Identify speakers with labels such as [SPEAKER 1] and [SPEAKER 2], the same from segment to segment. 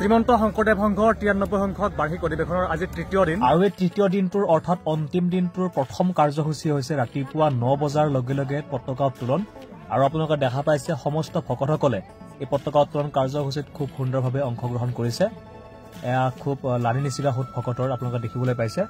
[SPEAKER 1] শ্ৰীমন্ত শংকৰদেৱ সংঘৰ 93 সংখ্যক বাৰ্ষিক অধিৱেশনৰ আজি তৃতীয় দিন আৰু এই তৃতীয় দিনটোৰ অৰ্থাৎ অন্তিম দিনটোৰ প্ৰথম কাৰ্যসূচী হৈছে ৰাতিপুৱা 9 বজাৰ লগে লগে পতাকা উত্তোলন আৰু আপোনালোকে দেখা পাইছে সমস্ত ভকতসকলে এই পতাকা উত্তোলন কাৰ্যসূচীত খুব সুন্দৰভাৱে অংশগ্ৰহণ কৰিছে এয়া খুব লানি নিচিগা হোত ভকতৰ আপোনালোকে দেখিবলৈ পাইছে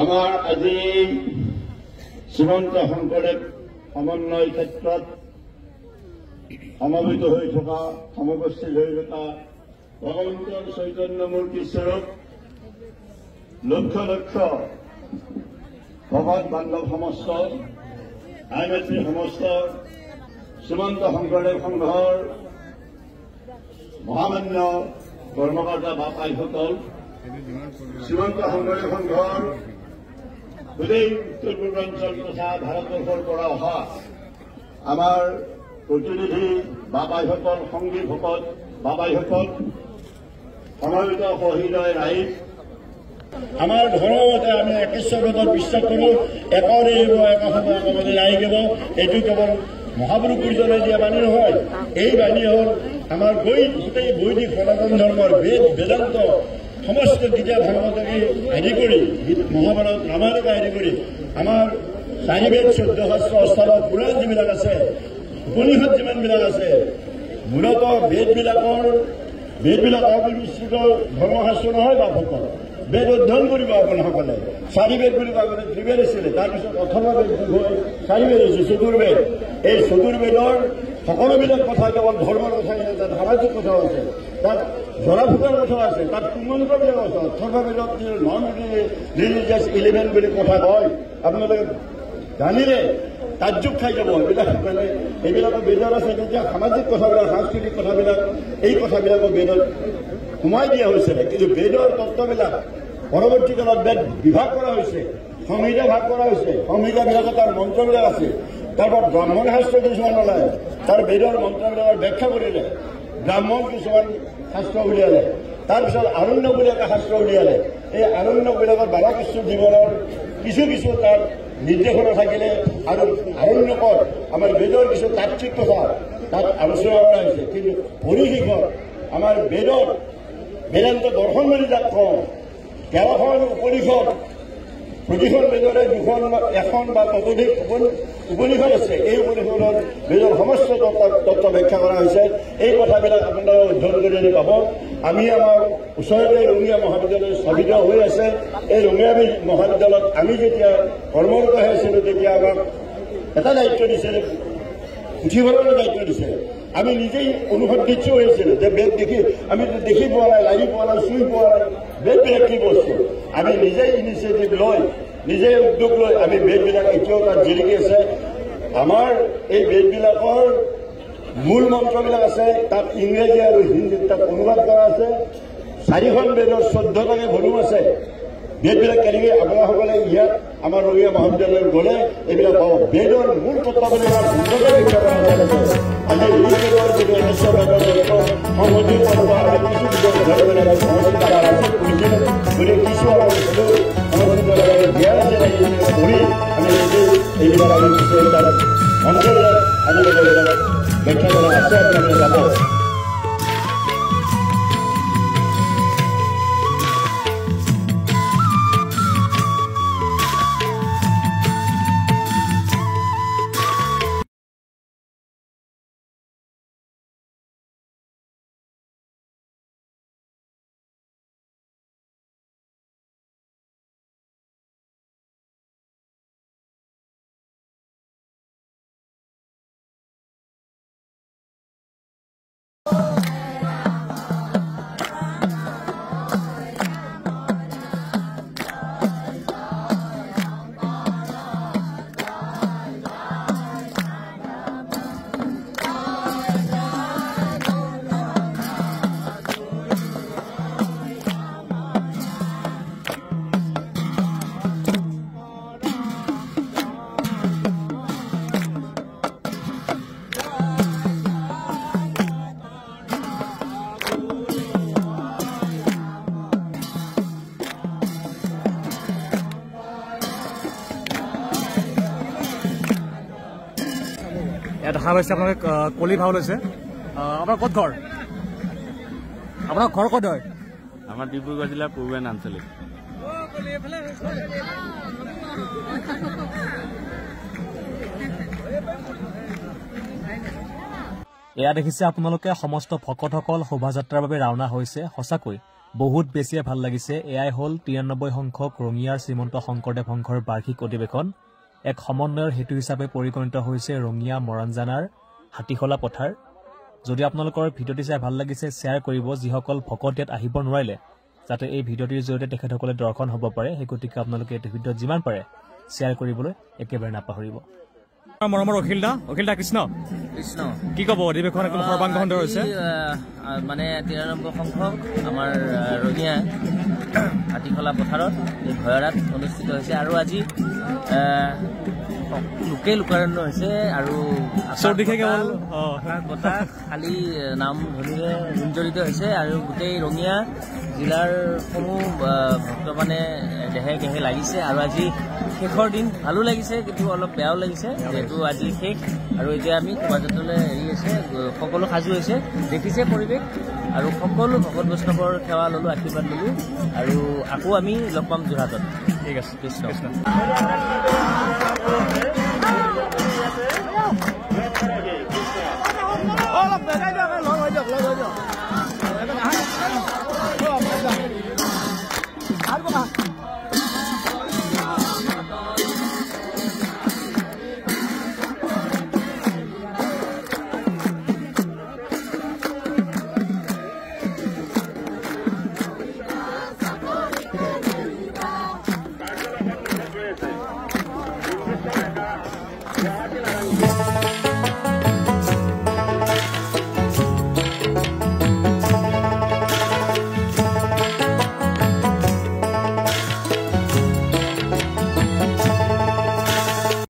[SPEAKER 2] আমাৰ আজি শ্ৰীমন্ত শংকৰদেৱ সমন্বয় ক্ষেত্ৰত সমবেত হৈ থকা সমষ্টিত হৈ থকা ভগৱন্ত চৈতন্য মূৰ্তি স্বৰূপ লক্ষ লক্ষ ভগৱত বান্ধৱ সমস্ত আইমাতৃ সমস্ত শ্ৰীমন্ত শংকৰদেৱ সংঘৰ মহামান্য কৰ্মকৰ্তা বা পাইসকল শ্ৰীমন্ত শংকৰদেৱ সংঘৰ গোটেই উত্তৰ পূৰ্বাঞ্চল তথা ভাৰতবৰ্ষৰ পৰা অহা আমাৰ প্ৰতিনিধি বাবাইসকল সংগী ভকত বাবাইসকল সমবেত সহৃদয় ৰাইজ আমাৰ ধৰ্মমতে আমি একেশ্বৰবাদত বিশ্বাস কৰোঁ একৰে এব একশত একমতে ৰাইগেব এইটো কেৱল মহাপুৰুষজনে দিয়া বাণী নহয় এই বাণী হ'ল আমাৰ গোটেই বৈদিক সনাতন ধৰ্মৰ বেদ বেদান্ত সমস্ত গীতা ভাগৱতকে আদি কৰি মহাভাৰত ৰামায়ণকে আদি কৰি আমাৰ চাৰিবেদ 14 শাস্ত্ৰ অষ্টাদশ পুৰাণ যিবিলাক আছে উপনিষদ যিমানবিলাক আছে মূলত বেদবিলাক অবিমিশ্ৰিত ধৰ্মশাস্ত্ৰ নহয় বা ভকত বেদ অধ্যয়ন কৰিব আপোনাসকলে চাৰিবেদ বুলি আগতে ত্ৰিবেদ আছিলে তাৰপিছত অথৰ্ববেদ চাৰিবেদ হৈছে চতুৰ্বেদ এই চতুৰ্বেদৰ সকলোবিলাক কথা কেৱল ধৰ্মৰ কথা তাত সামাজিক কথাও আছে তাত জৰা ফুকাৰ কথা আছে তাত কুমন্ত্ৰবিলাক আছে অথৰ্ববেদত নন ৰিলিজিয়াছ ইলিমেণ্ট বুলি কথা কয় আপোনালোকে জানিলে তাজ্জুব খাই যাব এইবিলাকৰ বেদৰ আছে তেতিয়া সামাজিক কথাবিলাক সাংস্কৃতিক কথাবিলাক এই কথাবিলাকৰ বেদত সোমাই দিয়া হৈছিলে কিন্তু বেদৰ তত্ত্ববিলাক পৰৱৰ্তী কালত বেদ বিভাগ কৰা হৈছে সংহিতা ভাগ কৰা হৈছে সংহিতাবিলাকত তাৰ মন্ত্ৰবিলাক আছে তাৰপৰা ব্ৰাহ্মণ শাস্ত্ৰ কিছুমান ওলায় তাৰ বেদৰ মন্ত্ৰবিলাকৰ ব্যাখ্যা কৰিলে ব্ৰাহ্মণ কিছুমান শাস্ত্ৰ উলিয়ালে তাৰপিছত আৰণ্য বুলি এটা শাস্ত্ৰ উলিয়ালে এই আৰণ্যবিলাকত বালাকৃষ্ণ জীৱনৰ কিছু তাৰ নিৰ্দেশনা থাকিলে আৰু আৰণ্যকত আমাৰ বেদৰ কিছু তাত্বিক কথা তাত আলোচনা কৰা হৈছে কিন্তু পৰিশেষত আমাৰ বেদান্ত দৰ্শন বুলি যাক কওঁ 13খন উপনিষদ প্ৰতিখন বেদৰে 2খন বা 1খন বা ততোধিক উপনিষদ আছে এই উপনিষদত বেদৰ সমস্ত তত্ত্ব ব্যাখ্যা কৰা হৈছে এই কথাবিলাক আপোনালোকে অধ্যয়ন কৰি পাব আমি আমাৰ ওচৰতে ৰঙিয়া মহাবিদ্যালয় স্থাপিত হৈ আছে এই ৰঙিয়া মহাবিদ্যালয়ত আমি যেতিয়া কৰ্মৰত হৈ আছিলোঁ তেতিয়া আমাক এটা দায়িত্ব দিছিলে পুথিভঁৰালৰ দায়িত্ব দিছিলে আমি নিজেই অনুসন্ধিত হৈছিলোঁ যে বেদ আমি দেখি পোৱা নাই লাগি পোৱা নাই চুই পোৱা নাই বেদবিলাক কি বস্তু আমি নিজেই ইনিচিয়েটিভ লৈ নিজেই উদ্যোগ লৈ আমি বেদবিলাক এতিয়াও তাত জিলিকি আছে আমাৰ এই বেদবিলাকৰ মূল মন্ত্ৰবিলাক আছে তাত ইংৰাজী আৰু হিন্দীত তাত অনুবাদ কৰা আছে 4খন বেদৰ 14টাকৈ ভলিউম আছে বেদবিলাক কেনেকৈ আপোনালোকসকলে ইয়াত আমাৰ ৰঙিয়া মহাবিদ্যালয়ত গ'লে এইবিলাক পাব বেদৰ মূল তত্ত্বাৱলী সুন্দৰকৈ ব্যাখ্যা কৰা হৈছে আজি বেদৰ যিটো বিশ্ব বেদৰ সংহতিৰ পৰ্ব আৰু কিছু গতিকে কিছু আমাৰ জ্ঞান আছে পঢ়ি আমি এইবিলাক আমি কিছু তাত মন্ত্ৰবিলাক আজিলৈকে ব্যাখ্যা কৰা আছে আপোনালোকে যাব
[SPEAKER 1] দেখা পাইছে আপোনালোকে কলি ভাও লৈছে আপোনাৰ ক'ত ঘৰ আপোনাৰ ঘৰ ক'ত হয়
[SPEAKER 3] আমাৰ ডিব্ৰুগড় জিলাৰ পূৰ্বাঞ্চল আঞ্চলিক
[SPEAKER 1] এয়া দেখিছে আপোনালোকে সমস্ত ভকতসকল শোভাযাত্ৰাৰ বাবে ৰাওনা হৈছে সঁচাকৈ বহুত বেছিয়ে ভাল লাগিছে এয়াই হ'ল 93 সংখ্যক ৰঙিয়াৰ শ্ৰীমন্ত শংকৰদেৱ সংঘৰ বাৰ্ষিক অধিৱেশন এক সমন্বয়ৰ হেতু হিচাপে পৰিগণিত হৈছে ৰঙিয়া মৰাণজানাৰ হাতীখলা পথাৰ যদি আপোনালোকৰ ভিডিঅ'টি চাই ভাল লাগিছে শ্বেয়াৰ কৰিব যিসকল ভকত ইয়াত আহিব নোৱাৰিলে যাতে এই ভিডিঅ'টিৰ জৰিয়তে তেখেতসকলে দৰ্শন হ'ব পাৰে সেই গতিকে আপোনালোকে এই ভিডিঅ'ত যিমান পাৰে শ্বেয়াৰ কৰিবলৈ একেবাৰে নাপাহৰিব মৰমৰ অখিল দা কৃষ্ণ কি ক'ব অধিৱেশন একদম সৰ্বাংগ সুন্দৰ হৈছে
[SPEAKER 4] মানে 93 সংখ্যক আমাৰ ৰঙিয়া হাতীখলা পথাৰত এই ভয়ৰাত অনুষ্ঠিত হৈছে আৰু আজি লোকে লোকাৰণ্য হৈছে আৰু বতাহ খালী নাম ধনীৰে গুঞ্জৰিত হৈছে আৰু গোটেই ৰঙিয়া জিলাৰ সমূহ ভক্ত মানে দেহে গেহে লাগিছে আৰু আজি শেষৰ দিন ভালো লাগিছে কিন্তু অলপ বেয়াও লাগিছে যেহেতু আজি শেষ আৰু এতিয়া আমি শোভাযাত্ৰালৈ হেৰি আছে সকলো সাজু হৈছে দেখিছে পৰিৱেশ আৰু সকলো ভকত বৈষ্ণৱৰ সেৱা ল'লোঁ আশীৰ্বাদ ল'লোঁ আৰু আকৌ আমি লগ পাম যোৰহাটত ঠিক আছে কৃষ্ণ